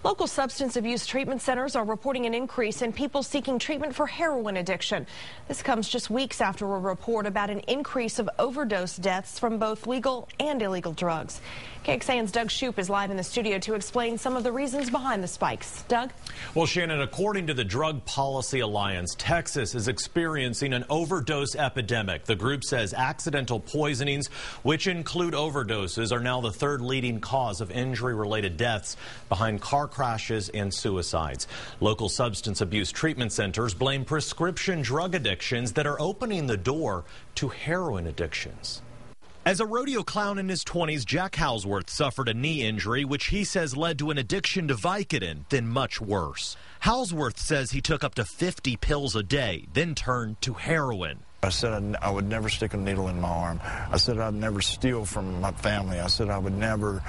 Local substance abuse treatment centers are reporting an increase in people seeking treatment for heroin addiction. This comes just weeks after a report about an increase of overdose deaths from both legal and illegal drugs. KXAN's Doug Shoup is live in the studio to explain some of the reasons behind the spikes. Doug? Well, Shannon, according to the Drug Policy Alliance, Texas is experiencing an overdose epidemic. The group says accidental poisonings, which include overdoses, are now the third leading cause of injury-related deaths behind car crashes and suicides. Local substance abuse treatment centers blame prescription drug addictions that are opening the door to heroin addictions. As a rodeo clown in his 20s, Jack Halsworth suffered a knee injury, which he says led to an addiction to Vicodin, then much worse. Halsworth says he took up to 50 pills a day, then turned to heroin. I said I would never stick a needle in my arm. I said I'd never steal from my family. I said I would never,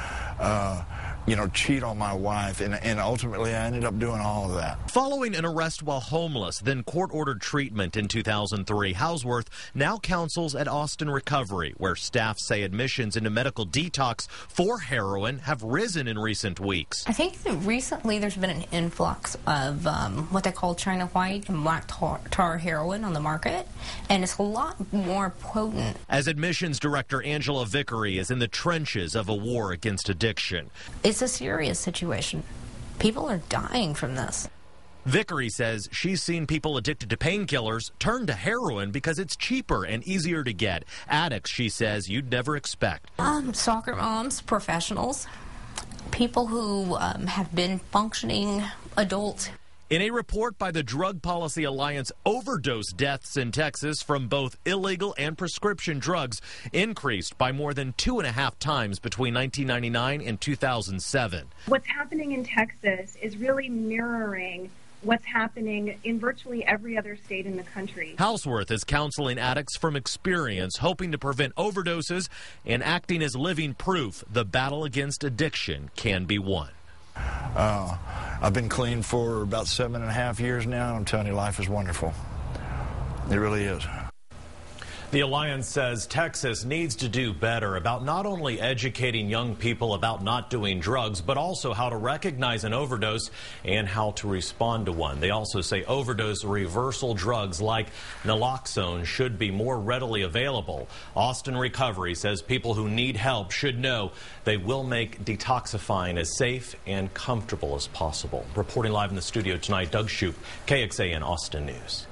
cheat on my wife. And ultimately, I ended up doing all of that. Following an arrest while homeless, then court-ordered treatment in 2003, Halsworth now counsels at Austin Recovery, where staff say admissions into medical detox for heroin have risen in recent weeks. I think that recently there's been an influx of what they call China White and black tar heroin on the market, and it's a lot more potent. As admissions director Angela Vickery is in the trenches of a war against addiction. It's a serious situation. People are dying from this. Vickery says she's seen people addicted to painkillers turn to heroin because it's cheaper and easier to get. Addicts, she says, you'd never expect. Soccer moms, professionals, people who have been functioning adults. In a report by the Drug Policy Alliance, overdose deaths in Texas from both illegal and prescription drugs increased by more than 2.5 times between 1999 and 2007. What's happening in Texas is really mirroring what's happening in virtually every other state in the country. Halsworth is counseling addicts from experience, hoping to prevent overdoses and acting as living proof the battle against addiction can be won. I've been clean for about 7.5 years now, and I'm telling you, life is wonderful. It really is. The Alliance says Texas needs to do better about not only educating young people about not doing drugs, but also how to recognize an overdose and how to respond to one. They also say overdose reversal drugs like naloxone should be more readily available. Austin Recovery says people who need help should know they will make detoxifying as safe and comfortable as possible. Reporting live in the studio tonight, Doug Shoup, KXAN Austin News.